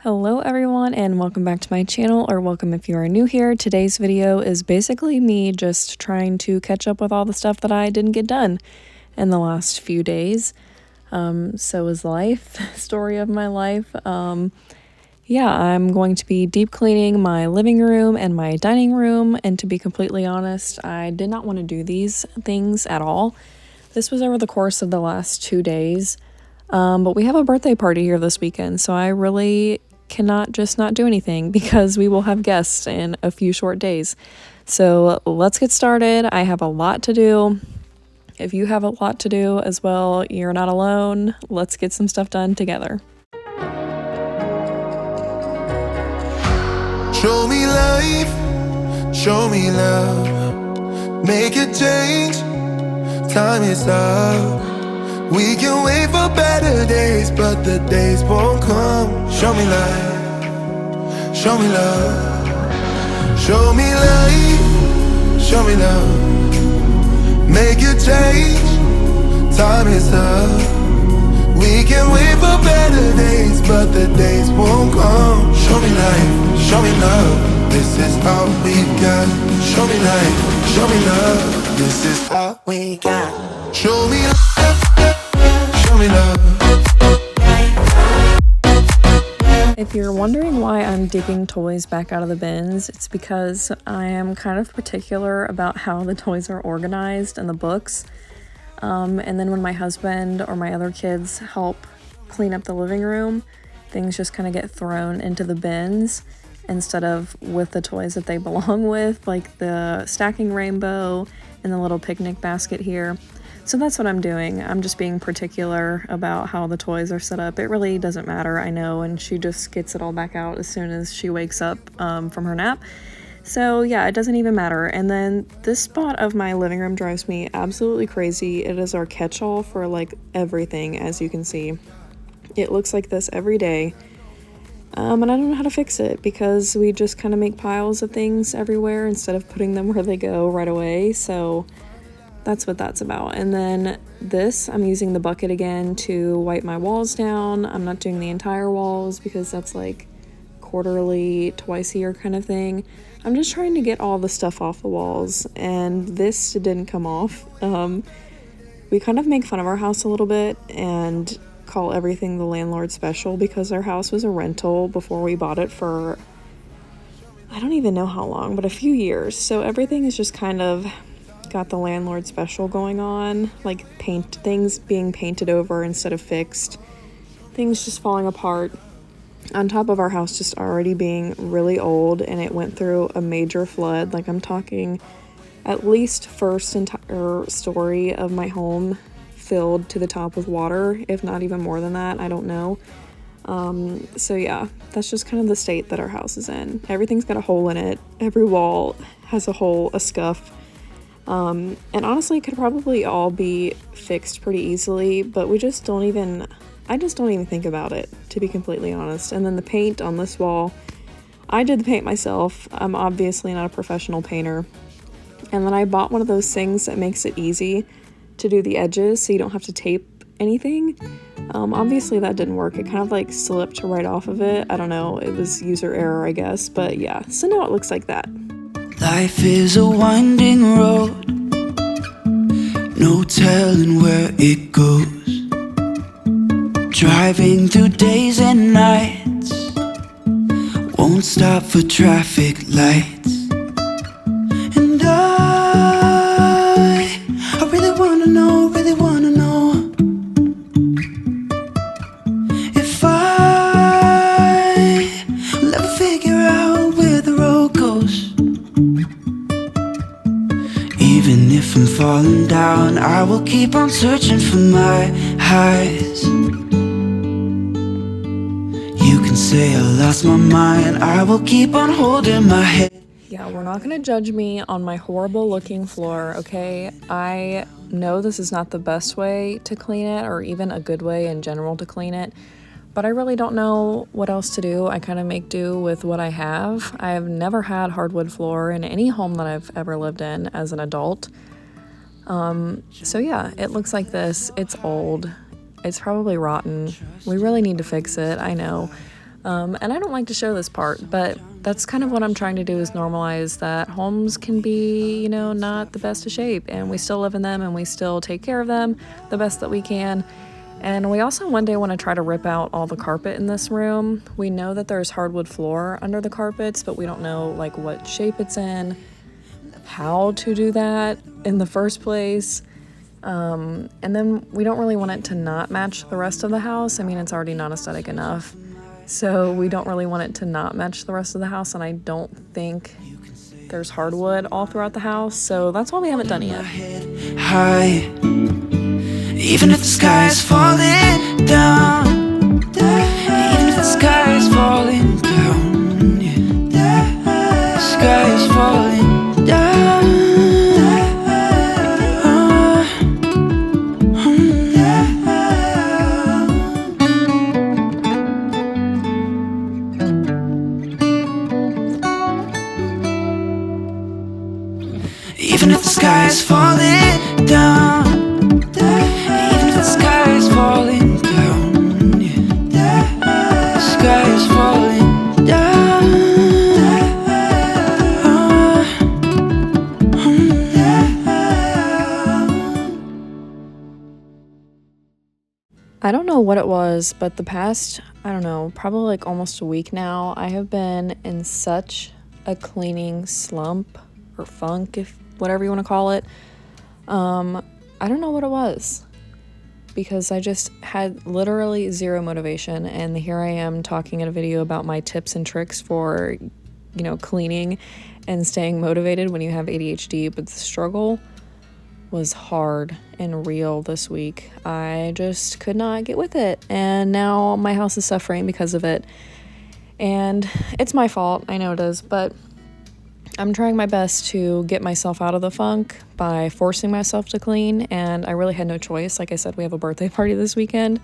Hello everyone and welcome back to my channel, or welcome if you are new here. Today's video is basically me just trying to catch up with all the stuff that I didn't get done in the last few days. So is life, story of my life. Yeah, I'm going to be deep cleaning my living room and my dining room, and to be completely honest, I did not want to do these things at all. This was over the course of the last 2 days. But we have a birthday party here this weekend, so I really cannot just not do anything because we will have guests in a few short days. So let's get started. I have a lot to do. If you have a lot to do as well, you're not alone. Let's get some stuff done together. Show me life, show me love, make a change, time is up. We can wait for better days, but the days won't come. Show me life, show me love. Show me life, show me love. Make a change, time is up. We can wait for better days, but the days won't come. Show me life, show me love. This is all we got. Show me life, show me love. This is all we got. Show me life. If you're wondering why I'm digging toys back out of the bins, it's because I am kind of particular about how the toys are organized in the books. And then when my husband or my other kids help clean up the living room, things just kind of get thrown into the bins instead of with the toys that they belong with, like the stacking rainbow and the little picnic basket here. So that's what I'm doing. I'm just being particular about how the toys are set up. It really doesn't matter, I know, and she just gets it all back out as soon as she wakes up from her nap. So yeah, it doesn't even matter. And then this spot of my living room drives me absolutely crazy. It is our catch-all for like everything, as you can see. It looks like this every day. And I don't know how to fix it because we just kind of make piles of things everywhere instead of putting them where they go right away. So that's what that's about. And then this, I'm using the bucket again to wipe my walls down. I'm not doing the entire walls because that's like quarterly, twice a year kind of thing. I'm just trying to get all the stuff off the walls, and this didn't come off. We kind of make fun of our house a little bit and call everything the landlord special because our house was a rental before we bought it for, I don't even know how long, but a few years. So everything is just kind of got the landlord special going on, like things being painted over instead of fixed, things just falling apart, on top of our house just already being really old, and it went through a major flood. Like, I'm talking at least first entire story of my home filled to the top with water, if not even more than that. I don't know. So yeah, that's just kind of the state that our house is in. Everything's got a hole in it. Every wall has a hole, a scuff. And honestly, it could probably all be fixed pretty easily, but I just don't even think about it, to be completely honest. And then the paint on this wall, I did the paint myself. I'm obviously not a professional painter. And then I bought one of those things that makes it easy to do the edges so you don't have to tape anything. Obviously that didn't work. It kind of like slipped right off of it. I don't know. It was user error, I guess. But yeah, so now it looks like that. Life is a winding road, no telling where it goes. Driving through days and nights, won't stop for traffic lights. And I really wanna know if I'll ever figure out where the road goes. Even if I'm falling down, I will keep on searching for my highs. You can say I lost my mind, I will keep on holding my head. Yeah, we're not gonna judge me on my horrible looking floor, okay? I know this is not the best way to clean it, or even a good way in general to clean it, but I really don't know what else to do. I kind of make do with what I have. I have never had hardwood floor in any home that I've ever lived in as an adult. So yeah, it looks like this. It's old. It's probably rotten. We really need to fix it, I know. And I don't like to show this part, but that's kind of what I'm trying to do, is normalize that homes can be, not the best of shape, and we still live in them and we still take care of them the best that we can. And we also one day want to try to rip out all the carpet in this room. We know that there's hardwood floor under the carpets, but we don't know like what shape it's in, how to do that in the first place. And then we don't really want it to not match the rest of the house. I mean, it's already not aesthetic enough. So we don't really want it to not match the rest of the house, and I don't think there's hardwood all throughout the house, so that's why we haven't done it yet. High, even if the sky is falling down, even if the sky is falling down, yeah. The sky is falling down. Even if the sky is falling down, even if the sky is falling down, yeah. The sky is falling down. I don't know what it was, but the past, probably like almost a week now, I have been in such a cleaning slump or funk, if whatever you want to call it. I don't know what it was, because I just had literally zero motivation, and here I am talking in a video about my tips and tricks for, cleaning and staying motivated when you have ADHD, but the struggle was hard and real this week. I just could not get with it, and now my house is suffering because of it, and it's my fault. I know it is, but I'm trying my best to get myself out of the funk by forcing myself to clean, and I really had no choice. Like I said, we have a birthday party this weekend,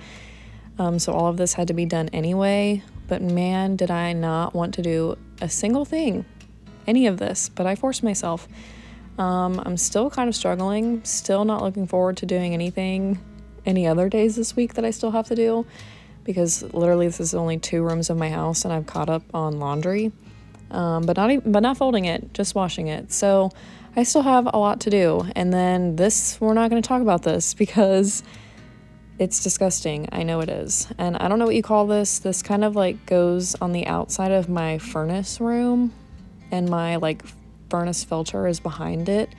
so all of this had to be done anyway, but man, did I not want to do a single thing, any of this, but I forced myself. I'm still kind of struggling, still not looking forward to doing anything any other days this week that I still have to do, because literally this is only 2 rooms of my house and I've caught up on laundry. But not folding it, just washing it. So I still have a lot to do. And then we're not going to talk about this because it's disgusting. I know it is. And I don't know what you call this. This kind of like goes on the outside of my furnace room, and my like furnace filter is behind it.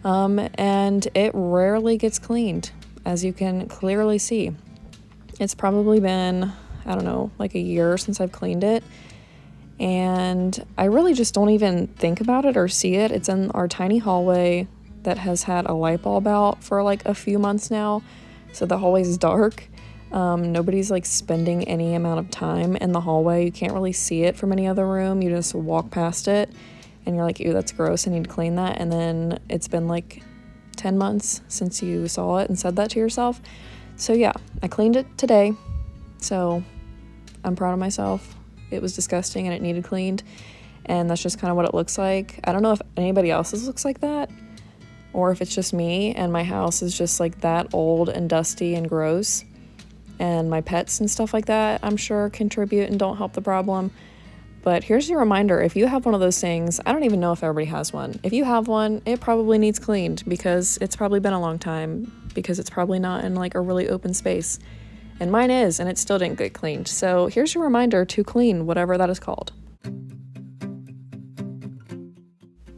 And it rarely gets cleaned, as you can clearly see. It's probably been, like a year since I've cleaned it. And I really just don't even think about it or see it. It's in our tiny hallway that has had a light bulb out for like a few months now, so the hallway's dark. Nobody's like spending any amount of time in the hallway. You can't really see it from any other room. You just walk past it and you're like, ew, that's gross, I need to clean that. And then it's been like 10 months since you saw it and said that to yourself. So yeah, I cleaned it today, so I'm proud of myself. It was disgusting and it needed cleaned, and that's just kind of what it looks like. I don't know if anybody else's looks like that, or if it's just me and my house is just like that old and dusty and gross, and my pets and stuff like that, I'm sure, contribute and don't help the problem. But here's your reminder, if you have one of those things, I don't even know if everybody has one. If you have one, it probably needs cleaned, because it's probably been a long time, because it's probably not in like a really open space. And mine is, and it still didn't get cleaned. So here's your reminder to clean whatever that is called.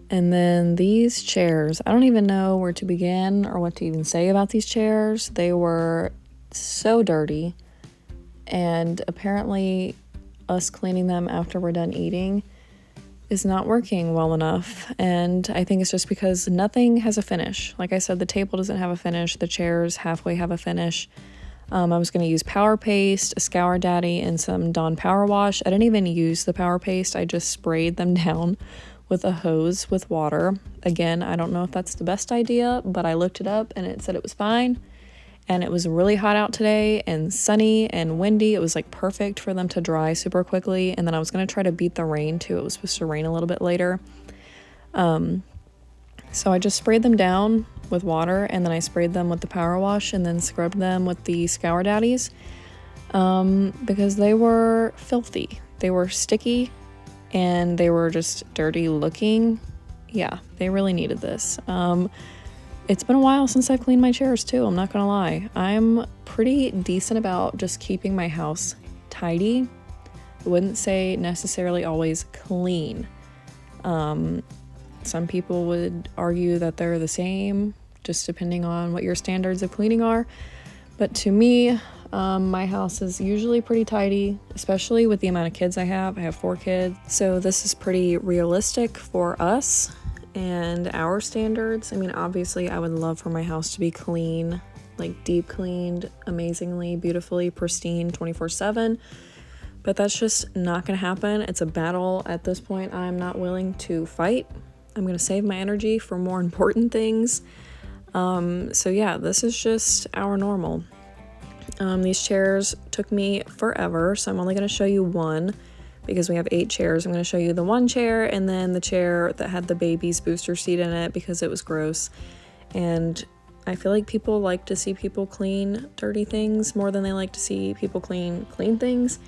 And then these chairs, I don't even know where to begin or what to even say about these chairs. They were so dirty, and apparently us cleaning them after we're done eating is not working well enough. And I think it's just because nothing has a finish. Like I said, the table doesn't have a finish. The chairs halfway have a finish. I was going to use Power Paste, a Scour Daddy, and some Dawn Power Wash. I didn't even use the Power Paste. I just sprayed them down with a hose with water. Again, I don't know if that's the best idea, but I looked it up and it said it was fine. And it was really hot out today and sunny and windy. It was like perfect for them to dry super quickly. And then I was going to try to beat the rain too. It was supposed to rain a little bit later. So I just sprayed them down with water, and then I sprayed them with the Power Wash, and then scrubbed them with the Scour Daddies. because they were filthy. They were sticky and they were just dirty looking. Yeah, they really needed this. It's been a while since I've cleaned my chairs too, I'm not gonna lie. I'm pretty decent about just keeping my house tidy. I wouldn't say necessarily always clean. Some people would argue that they're the same, just depending on what your standards of cleaning are. But to me, my house is usually pretty tidy, especially with the amount of kids I have. I have 4 kids, so this is pretty realistic for us and our standards. I mean, obviously, I would love for my house to be clean, like deep cleaned, amazingly, beautifully, pristine, 24/7. But that's just not gonna happen. It's a battle at this point I'm not willing to fight. I'm gonna save my energy for more important things. So yeah, this is just our normal. These chairs took me forever, so I'm only gonna show you one because we have 8 chairs. I'm gonna show you the one chair and then the chair that had the baby's booster seat in it because it was gross. And I feel like people like to see people clean dirty things more than they like to see people clean things.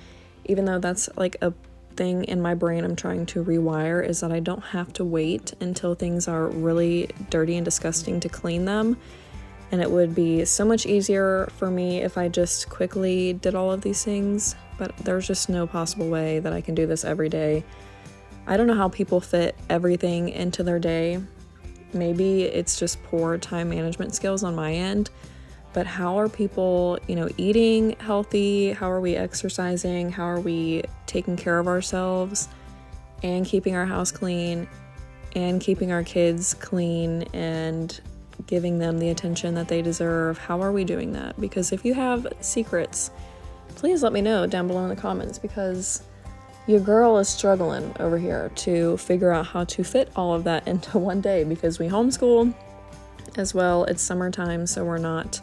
Even though that's like a thing in my brain I'm trying to rewire, is that I don't have to wait until things are really dirty and disgusting to clean them. And it would be so much easier for me if I just quickly did all of these things, but there's just no possible way that I can do this every day. I don't know how people fit everything into their day. Maybe it's just poor time management skills on my end. But how are people, eating healthy? How are we exercising? How are we taking care of ourselves and keeping our house clean and keeping our kids clean and giving them the attention that they deserve? How are we doing that? Because if you have secrets, please let me know down below in the comments, because your girl is struggling over here to figure out how to fit all of that into one day, because we homeschool as well. It's summertime, so we're not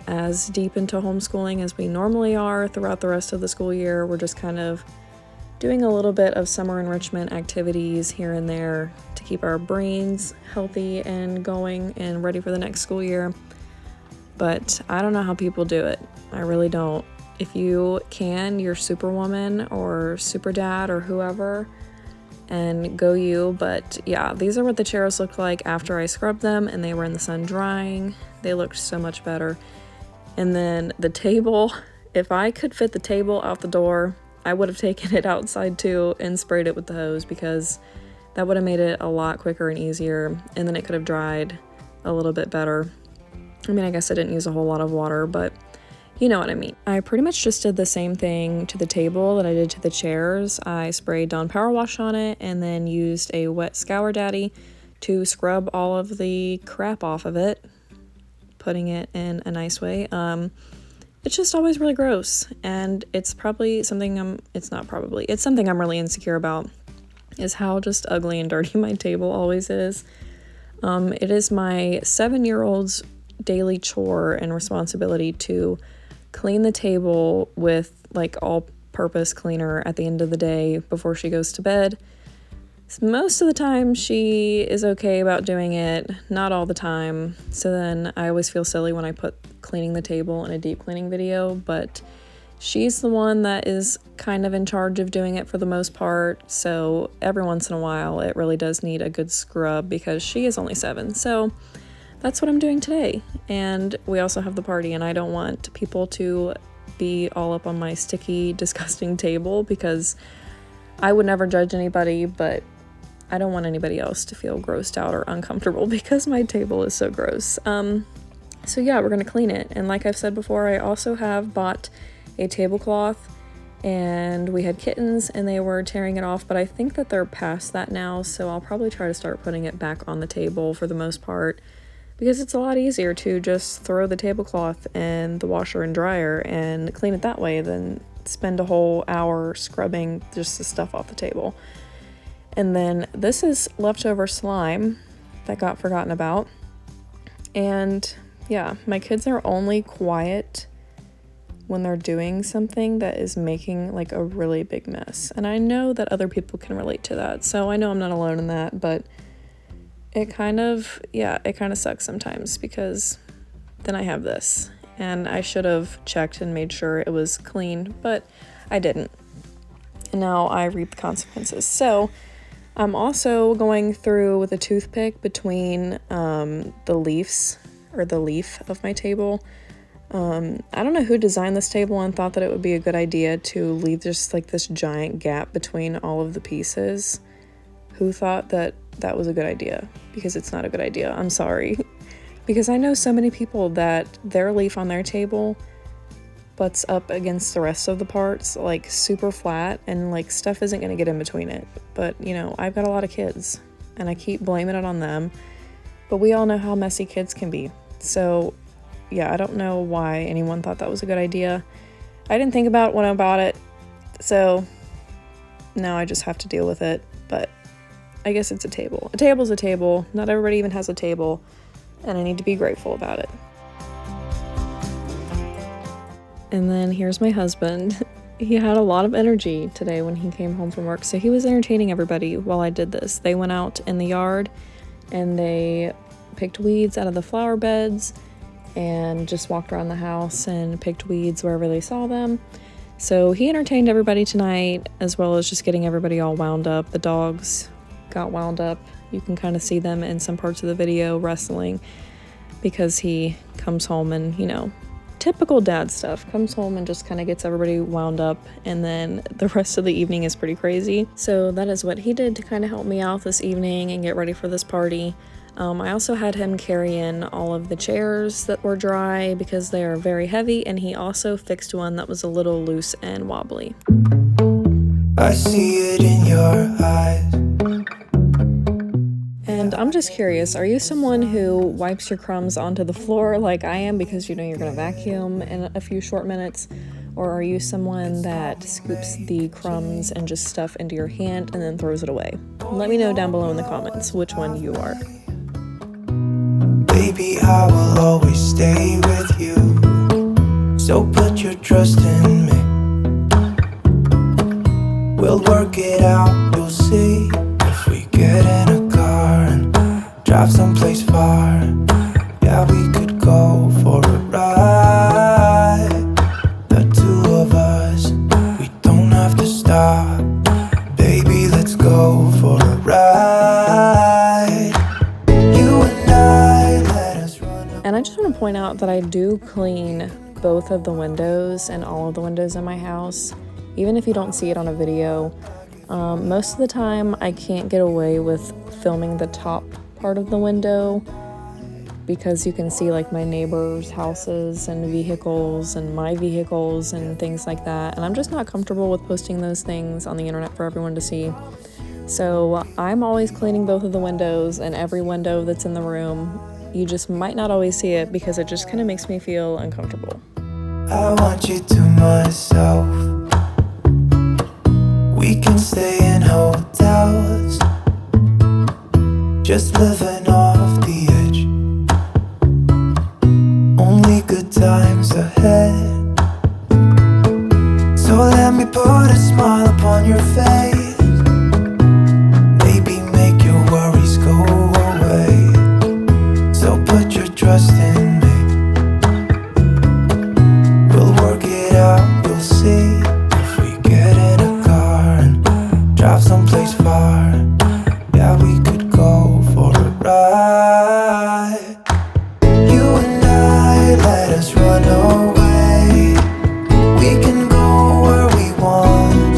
as deep into homeschooling as we normally are throughout the rest of the school year. We're just kind of doing a little bit of summer enrichment activities here and there to keep our brains healthy and going and ready for the next school year. But I don't know how people do it. I really don't. If you can, you're superwoman or super dad or whoever, and go you. But yeah, these are what the chairs looked like after I scrubbed them and they were in the sun drying. They looked so much better. And then the table, if I could fit the table out the door, I would have taken it outside too and sprayed it with the hose, because that would have made it a lot quicker and easier, and then it could have dried a little bit better. I mean, I guess I didn't use a whole lot of water, but you know what I mean. I pretty much just did the same thing to the table that I did to the chairs. I sprayed Dawn Power Wash on it and then used a wet Scour Daddy to scrub all of the crap off of it, putting it in a nice way. It's just always really gross, and it's probably something it's something I'm really insecure about, is how just ugly and dirty my table always is. It is my 7-year-old's daily chore and responsibility to clean the table with like all-purpose cleaner at the end of the day before she goes to bed. Most of the time she is okay about doing it, not all the time. So then I always feel silly when I put cleaning the table in a deep cleaning video, but she's the one that is kind of in charge of doing it for the most part. So every once in a while it really does need a good scrub because she is only 7. So that's what I'm doing today. And we also have the party, and I don't want people to be all up on my sticky, disgusting table, because I would never judge anybody, but I don't want anybody else to feel grossed out or uncomfortable because my table is so gross. So yeah, we're gonna clean it. And like I've said before, I also have bought a tablecloth, and we had kittens and they were tearing it off, but I think that they're past that now, so I'll probably try to start putting it back on the table for the most part, because it's a lot easier to just throw the tablecloth in the washer and dryer and clean it that way than spend a whole hour scrubbing just the stuff off the table. And then this is leftover slime that got forgotten about. And yeah, my kids are only quiet when they're doing something that is making like a really big mess. And I know that other people can relate to that, so I know I'm not alone in that, but it kind of sucks sometimes, because then I have this. and I should have checked and made sure it was clean, but I didn't. And now I reap the consequences. So I'm also going through with a toothpick between the leaves, or the leaf of my table. I don't know who designed this table and thought that it would be a good idea to leave just like this giant gap between all of the pieces. Who thought that that was a good idea? Because it's not a good idea. I'm sorry. Because I know so many people that their leaf on their table butts up against the rest of the parts, like super flat, and like stuff isn't going to get in between it. But you know, I've got a lot of kids and I keep blaming it on them, but we all know how messy kids can be. So yeah, I don't know why anyone thought that was a good idea. I didn't think about it when I bought it, so now I just have to deal with it. But I guess it's a table. A table's a table. Not everybody even has a table, and I need to be grateful about it. And then here's my husband. He had a lot of energy today when he came home from work, so he was entertaining everybody while I did this. They went out in the yard and they picked weeds out of the flower beds and just walked around the house and picked weeds wherever they saw them. So he entertained everybody tonight, as well as just getting everybody all wound up. The dogs got wound up. You can kind of see them in some parts of the video wrestling, because he comes home and, you know, typical dad stuff, comes home and just kind of gets everybody wound up, and then the rest of the evening is pretty crazy. So that is what he did to kind of help me out this evening and get ready for this party. I also had him carry in all of the chairs that were dry because they are very heavy, and he also fixed one that was a little loose and wobbly. I see it in your eyes. And I'm just curious, are you someone who wipes your crumbs onto the floor like I am because you know you're going to vacuum in a few short minutes? Or are you someone that scoops the crumbs and just stuff into your hand and then throws it away? Let me know down below in the comments which one you are. Baby, I will always stay with you. So put your trust in me. We'll work it out, you'll see. If we get in a car and drive someplace far, yeah, we could go for a ride. The two of us, we don't have to stop. Baby, let's go for a ride. You and I, let us run. And I just want to point out that I do clean both of the windows and all of the windows in my house, even if you don't see it on a video. Most of the time I can't get away with filming the top part of the window because you can see like my neighbors' houses and vehicles and my vehicles and things like that, and I'm just not comfortable with posting those things on the internet for everyone to see. So I'm always cleaning both of the windows and every window that's in the room. You just might not always see it because it just kind of makes me feel uncomfortable. I want you to myself. We can stay in hotels, just living off the edge. Only good times ahead. So let me put a smile upon your face. Maybe make your worries go away. So put your trust in me. We'll work it out, you'll see. If we get in a car and drive someplace far, yeah, we could go for a ride. You and I, let us run away. We can go where we want.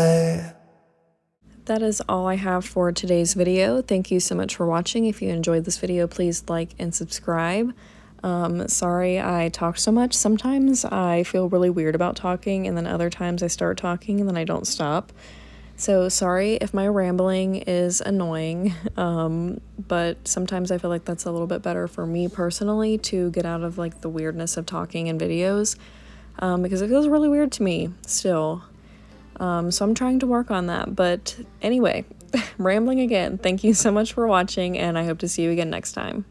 night. That is all I have for today's video. Thank you so much for watching. If you enjoyed this video, please like and subscribe. Sorry I talk so much. Sometimes I feel really weird about talking, and then other times I start talking and then I don't stop. So sorry if my rambling is annoying, but sometimes I feel like that's a little bit better for me personally to get out of like the weirdness of talking in videos, because it feels really weird to me still. So I'm trying to work on that. But anyway, rambling again. Thank you so much for watching, and I hope to see you again next time.